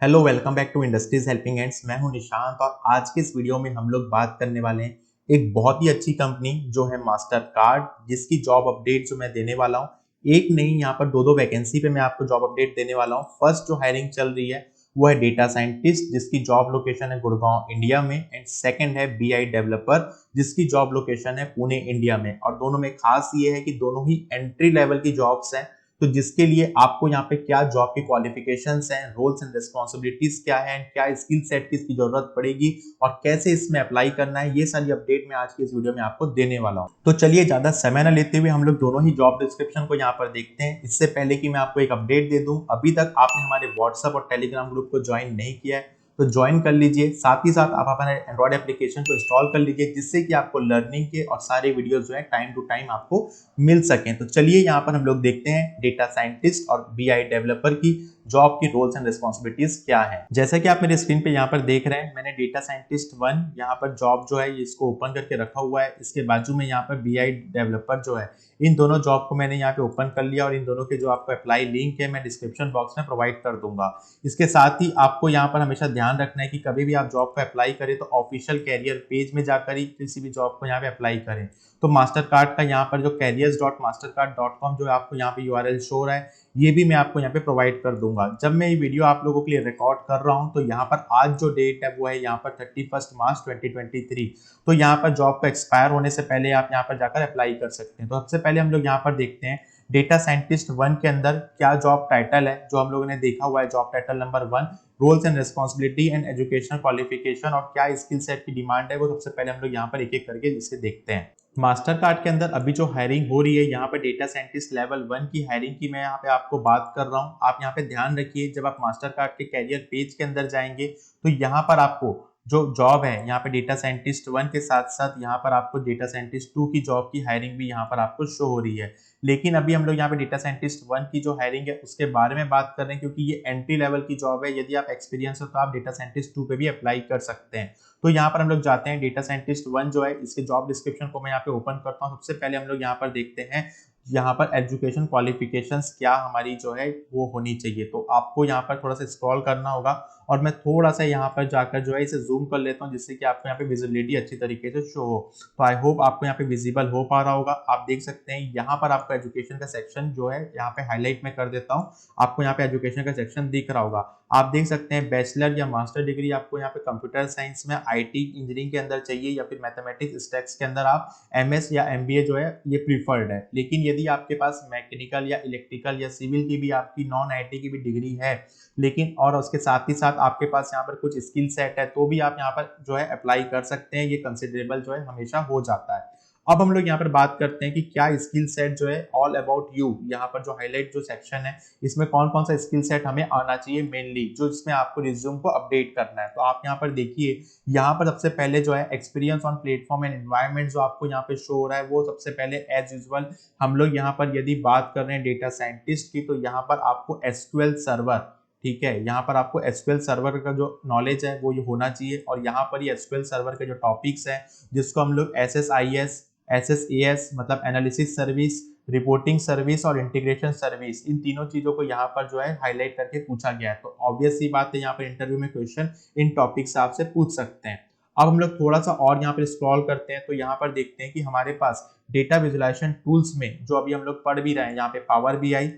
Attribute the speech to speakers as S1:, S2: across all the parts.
S1: Hello, welcome back to industries helping hands. मैं हूं निशांत और आज के इस वीडियो में हम लोग बात करने वाले हैं एक बहुत ही अच्छी कंपनी जो है मास्टर कार्ड, जिसकी जॉब अपडेट जो मैं देने वाला हूं। एक नहीं, यहाँ पर दो वैकेंसी पे मैं आपको जॉब अपडेट देने वाला हूं। फर्स्ट जो हायरिंग चल रही है वो है डेटा साइंटिस्ट, जिसकी जॉब लोकेशन है गुड़गांव इंडिया में। एंड सेकंड है बीआई डेवलपर, जिसकी जॉब लोकेशन है पुणे इंडिया में। और दोनों में खास ये है कि दोनों ही एंट्री लेवल की जॉब्स हैं, तो जिसके लिए आपको यहाँ पे क्या जॉब की क्वालिफिकेशंस हैं, रोल्स एंड रिस्पॉन्सिबिलिटीज क्या है, क्या स्किल सेट की इसकी जरूरत पड़ेगी और कैसे इसमें अप्लाई करना है, ये सारी अपडेट मैं आज की इस वीडियो में आपको देने वाला हूँ। तो चलिए ज्यादा समय न लेते हुए हम लोग दोनों ही जॉब डिस्क्रिप्शन को यहाँ पर देखते हैं। इससे पहले कि मैं आपको एक अपडेट दे दूं, अभी तक आपने हमारे व्हाट्सएप और टेलीग्राम ग्रुप को ज्वाइन नहीं किया है तो ज्वाइन कर लीजिए। साथ ही साथ आप अपने एंड्रॉइड एप्लीकेशन को इंस्टॉल कर लीजिए, जिससे कि आपको लर्निंग के और सारे वीडियोस जो है टाइम टू टाइम आपको मिल सकें। तो चलिए यहाँ पर हम लोग देखते हैं डेटा साइंटिस्ट और बीआई डेवलपर की जॉब की रोल्स एंड रिस्पॉन्सिबिलिटीज क्या है। जैसा कि आप मेरे स्क्रीन पे यहाँ पर देख रहे हैं, मैंने डेटा साइंटिस्ट 1 यहाँ पर जॉब जो है इसको ओपन करके रखा हुआ है। इसके बाजू में यहाँ पर बीआई डेवलपर जो है, इन दोनों जॉब को मैंने यहाँ पे ओपन कर लिया और इन दोनों के जो आपको अप्लाई लिंक है मैं डिस्क्रिप्शन बॉक्स में प्रोवाइड कर दूंगा। इसके साथ ही आपको यहाँ पर हमेशा ध्यान रखना है कि कभी भी आप जॉब को अप्लाई करें तो ऑफिशियल कैरियर पेज में जाकर ही किसी भी जॉब को यहाँ पे अप्लाई करें। तो मास्टर कार्ड का यहाँ पर जो careers.mastercard.com जो आपको यहाँ पे यूआरएल शो रहा है, ये भी मैं आपको यहाँ पे प्रोवाइड कर दूंगा। जब मैं ये वीडियो आप लोगों के लिए रिकॉर्ड कर रहा हूँ तो यहाँ पर आज जो डेट है वो है यहाँ पर 31 मार्च 2023। तो यहाँ पर जॉब को एक्सपायर होने से पहले आप यहाँ पर जाकर अप्लाई कर सकते हैं। तो सबसे पहले हम लोग यहाँ पर देखते हैं डेटा साइंटिस्ट 1 के अंदर क्या जॉब टाइटल है। जो हम लोगों ने देखा हुआ है job title number 1, roles and responsibility and educational qualification और क्या स्किल सेट की डिमांड है, वो सबसे पहले हम लोग यहाँ पर एक एक करके इसे देखते हैं। मास्टर कार्ड के अंदर अभी जो हायरिंग हो रही है, यहाँ पे डेटा साइंटिस्ट लेवल 1 की हायरिंग की मैं यहाँ पे आपको बात कर रहा हूँ। आप यहाँ पे ध्यान रखिए, जब आप मास्टर कार्ड के कैरियर पेज के अंदर जाएंगे तो यहाँ पर आपको जो जॉब है यहाँ पे डेटा साइंटिस्ट 1 के साथ साथ यहाँ पर आपको डेटा साइंटिस्ट 2 की जॉब की हायरिंग भी यहाँ पर आपको शो हो रही है। लेकिन अभी हम लोग यहाँ पे डेटा साइंटिस्ट 1 की जो हायरिंग है उसके बारे में बात कर रहे हैं, क्योंकि ये एंट्री लेवल की जॉब है। यदि आप एक्सपीरियंस हो तो आप डेटा साइंटिस्ट 2 पे भी अप्लाई कर सकते हैं। तो यहाँ पर हम लोग जाते हैं डेटा साइंटिस्ट 1 जो है, इसके जॉब डिस्क्रिप्शन को मैं यहाँ पे ओपन करता हूँ। सबसे पहले हम लोग यहाँ पर देखते हैं यहाँ पर एजुकेशन क्वालिफिकेशंस क्या हमारी जो है वो होनी चाहिए। तो आपको यहाँ पर थोड़ा सा स्क्रॉल करना होगा और मैं थोड़ा सा यहाँ पर जाकर जो है इसे जूम कर लेता हूँ, जिससे कि आपको यहाँ पे विजिबिलिटी अच्छी तरीके से शो हो। तो आई होप आपको यहाँ पे विजिबल हो पा रहा होगा। आप देख सकते हैं यहाँ पर आपको एजुकेशन का सेक्शन जो है यहाँ पे हाईलाइट में कर देता हूँ। आपको यहाँ पे एजुकेशन का सेक्शन दिख रहा होगा। आप देख सकते हैं बैचलर या मास्टर डिग्री आपको यहाँ पे कंप्यूटर साइंस में आईटी इंजीनियरिंग के अंदर चाहिए, या फिर मैथमेटिक्स स्टैक्स के अंदर आप एमएस या एमबीए जो है ये प्रीफर्ड है। लेकिन यदि आपके पास मैकेनिकल या इलेक्ट्रिकल या सिविल की भी आपकी नॉन आईटी की भी डिग्री है, लेकिन और उसके साथ ही साथ आपके पास यहाँ पर कुछ स्किल सेट है, तो भी आप यहाँ पर जो है अप्लाई कर सकते हैं। ये कंसिडरेबल जो है हमेशा हो जाता है। अब हम लोग यहाँ पर बात करते हैं कि क्या स्किल सेट जो है ऑल अबाउट यू, यहाँ पर जो हाईलाइट जो सेक्शन है इसमें कौन कौन सा स्किल सेट हमें आना चाहिए मेनली, जो इसमें आपको रिज्यूम को अपडेट करना है। तो आप यहाँ पर देखिए, यहाँ पर सबसे पहले जो है experience on platform and environment जो आपको यहाँ पे शो हो रहा है, वो सबसे पहले एज यूजुअल हम लोग यहाँ पर यदि बात कर रहे हैं डेटा साइंटिस्ट की, तो यहाँ पर आपको एसक्यूएल सर्वर, ठीक है, यहाँ पर आपको एसक्यूएल सर्वर का जो नॉलेज है वो ये होना चाहिए। और यहाँ पर ये एसक्यूएल सर्वर के जो टॉपिक्स हैं, जिसको हम लोग एसएसआईएस, एसएसएएस मतलब एनालिसिस सर्विस, रिपोर्टिंग सर्विस और इंटीग्रेशन सर्विस, इन तीनों चीजों को यहाँ पर जो है हाईलाइट करके पूछा गया है। तो ऑब्वियस सी बात है, यहाँ पर इंटरव्यू में क्वेश्चन इन टॉपिक से आपसे पूछ सकते हैं। अब हम लोग थोड़ा सा और यहाँ पर स्क्रॉल करते हैं तो यहाँ पर देखते हैं कि हमारे पास डेटा विजुअलाइजेशन टूल्स में जो अभी हम लोग पढ़ भी रहे हैं, यहाँ पे पावर बीआई,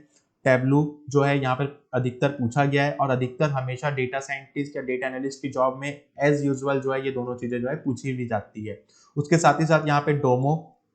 S1: टैबलू जो है यहाँ पर अधिकतर पूछा गया है। और अधिकतर हमेशा डेटा साइंटिस्ट या डेटा एनालिस्ट की जॉब में एज यूजुअल जो है ये दोनों चीजें जो है पूछी भी जाती है। उसके साथ ही साथ यहाँ पे डोमो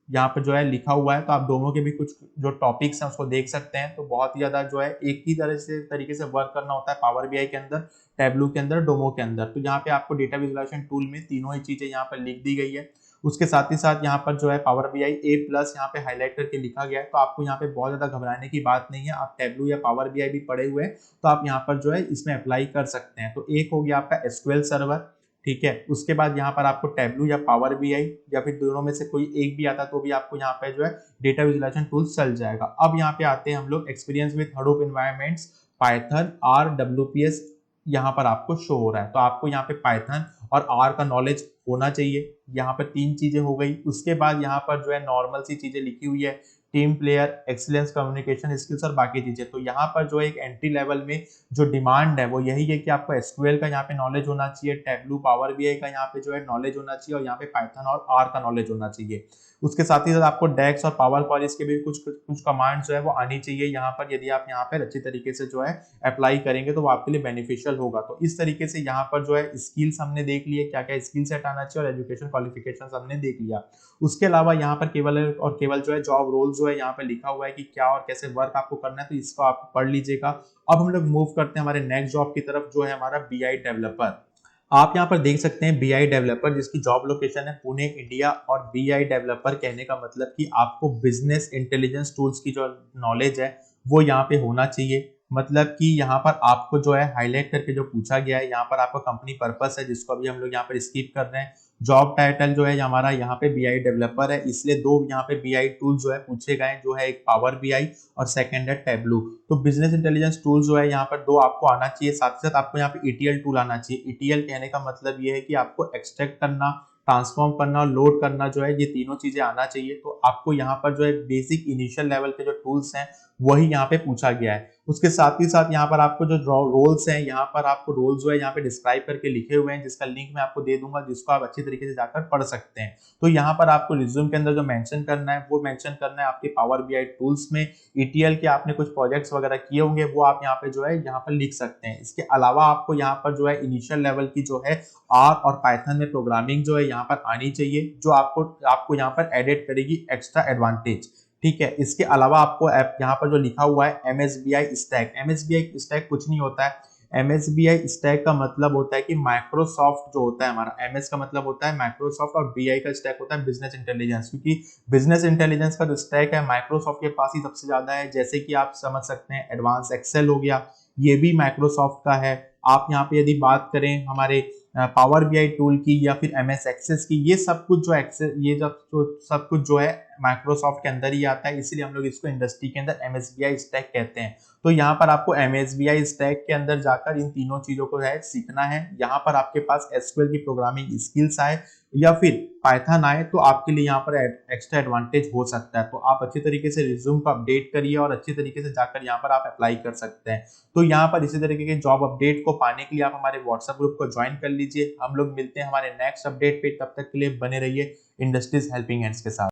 S1: यहाँ पर जो है लिखा हुआ है, तो आप डोमो के भी कुछ जो टॉपिक्स हैं उसको देख सकते हैं। तो बहुत ही ज्यादा जो है एक ही तरह से तरीके से वर्क करना होता है पावर बीआई के अंदर, टैबलू के अंदर, डोमो के अंदर। तो यहाँ पे आपको डेटा विजुअलाइजेशन टूल में तीनों ही चीजें यहाँ पर लिख दी गई है। उसके साथ ही साथ यहाँ पर जो है पावर बीआई A+ यहाँ पे हाईलाइट करके लिखा गया है। तो आपको यहाँ पे बहुत ज्यादा घबराने की बात नहीं है। आप टैबलू या पावर बीआई भी पढ़े हुए हैं तो आप यहाँ पर जो है इसमें अप्लाई कर सकते हैं। तो एक हो गया आपका एसक्यूएल सर्वर, ठीक है। उसके बाद यहाँ पर आपको टैबलू या पावर बीआई या फिर दोनों में से कोई एक भी आता तो भी आपको यहाँ पे जो है डेटा विजुअलाइजेशन टूल्स चल जाएगा। अब यहाँ पे आते हैं हम लोग experience with Hadoop environments, Python, R, WPS यहाँ पर आपको शो हो रहा है। तो आपको यहाँ पे पाइथन और आर का नॉलेज होना चाहिए। यहाँ पर तीन चीजें हो गई। उसके बाद यहाँ पर जो है नॉर्मल सी चीजें लिखी हुई है, team player, excellence, communication skills और बाकी चीजें। तो यहाँ पर जो एक एंट्री लेवल में जो डिमांड है वो यही है कि आपको एसक्यूएल का यहाँ पे नॉलेज होना चाहिए, टैबलू, पावर बीआई का यहाँ पे जो है नॉलेज होना चाहिए, और यहाँ पे पाइथन और आर का नॉलेज होना चाहिए। उसके साथ ही साथ आपको डेक्स और पावर क्वेरीज के भी कुछ कमांड जो है वो आनी चाहिए यहाँ पर। यदि आप यहाँ पर अच्छी तरीके से जो है अप्लाई करेंगे तो वो आपके लिए बेनिफिशियल होगा। तो इस तरीके से यहाँ पर जो है स्किल्स हमने देख लिए, क्या क्या स्किल सेट आना चाहिए, और एजुकेशन क्वालिफिकेशन हमने देख लिया। उसके अलावा यहाँ पर केवल और केवल जो है जॉब रोल जो है यहाँ पर लिखा हुआ है कि क्या और कैसे वर्क आपको करना है, तो इसको आप पढ़ लीजिएगा। अब हम लोग मूव करते हैं हमारे नेक्स्ट जॉब की तरफ, जो है हमारा बीआई डेवलपर। आप यहाँ पर देख सकते हैं बीआई डेवलपर, जिसकी जॉब लोकेशन है पुणे, इंडिया। और बीआई डेवलपर कहने का मतलब कि आपको बिजनेस इंटेलिजेंस टूल्स की जो नॉलेज है वो यहाँ पे होना चाहिए। मतलब कि यहाँ पर आपको जो है हाईलाइट करके जो पूछा गया है, यहाँ पर आपका कंपनी पर्पस है जिसको अभी हम लोग यहाँ पर स्किप कर रहे हैं। जॉब टाइटल जो है हमारा यहाँ पे बीआई डेवलपर है, इसलिए दो यहाँ पे बीआई टूल जो है पूछे गए, जो है एक पावर बीआई और सेकंड है टैबलू। तो बिजनेस इंटेलिजेंस टूल जो है यहाँ पर दो आपको आना चाहिए। साथ ही साथ आपको यहाँ पे ईटीएल टूल आना चाहिए। ईटीएल कहने का मतलब ये है कि आपको एक्सट्रैक्ट करना, ट्रांसफॉर्म करना और लोड करना जो है, ये तीनों चीजें आना चाहिए। तो आपको यहाँ पर जो है बेसिक इनिशियल लेवल के जो टूल्स हैं वही यहाँ पे पूछा गया है। उसके साथ ही साथ यहाँ पर आपको जो रोल्स हैं, यहाँ पर आपको रोल जो है यहाँ पे डिस्क्राइब करके लिखे हुए हैं, जिसका लिंक मैं आपको दे दूंगा, जिसको आप अच्छी तरीके से जाकर पढ़ सकते हैं। तो यहाँ पर आपको रिज्यूम के अंदर जो मेंशन करना है वो मेंशन करना है आपके पावर बीआई टूल्स में। ईटीएल के आपने कुछ प्रोजेक्ट्स वगैरह किए होंगे वो आप यहाँ पे जो है यहाँ पर लिख सकते हैं। इसके अलावा आपको यहाँ पर जो है इनिशियल लेवल की जो है आर और पाइथन में प्रोग्रामिंग जो है यहाँ पर आनी चाहिए, जो आपको यहाँ पर एडिट करेगी एक्स्ट्रा एडवांटेज। ठीक है। इसके अलावा आपको यहाँ पर जो लिखा हुआ है एमएसबीआई स्टैक, एमएसबीआई स्टैक कुछ नहीं होता है। एमएसबीआई स्टैक का मतलब होता है कि माइक्रोसॉफ्ट जो होता है हमारा, एमएस का मतलब होता है माइक्रोसॉफ्ट, और बीआई का स्टैक होता है बिजनेस इंटेलिजेंस। क्योंकि बिजनेस इंटेलिजेंस का जो स्टैक है माइक्रोसॉफ्ट के पास ही सबसे ज्यादा है। जैसे कि आप समझ सकते हैं एडवांस एक्सेल हो गया, ये भी माइक्रोसॉफ्ट का है। आप यहाँ पे यदि बात करें हमारे पावर बीआई टूल की या फिर एमएस एक्सेस की, ये सब कुछ जो एक्सेस, ये सब कुछ जो है माइक्रोसॉफ्ट के अंदर ही आता है, इसलिए हम लोग इसको इंडस्ट्री के अंदर एमएसबीआई स्टैक कहते हैं। तो यहाँ पर आपको एमएसबीआई स्टैक के अंदर जाकर इन तीनों चीजों को है सीखना है। यहाँ पर आपके पास एसक्यूएल की प्रोग्रामिंग स्किल्स आए या फिर पाइथन आए तो आपके लिए यहाँ पर एक्स्ट्रा एडवांटेज हो सकता है। तो आप अच्छी तरीके से रिज्यूम को अपडेट करिए और अच्छी तरीके से जाकर यहाँ पर आप अप्लाई कर सकते हैं। तो यहाँ पर इसी तरीके के जॉब अपडेट को पाने के लिए आप हमारे व्हाट्सएप ग्रुप को ज्वाइन कर लीजिए। हम लोग मिलते हैं हमारे नेक्स्ट अपडेट पे, तब तक के लिए बने रहिए इंडस्ट्रीज हेल्पिंग हैंड्स के साथ।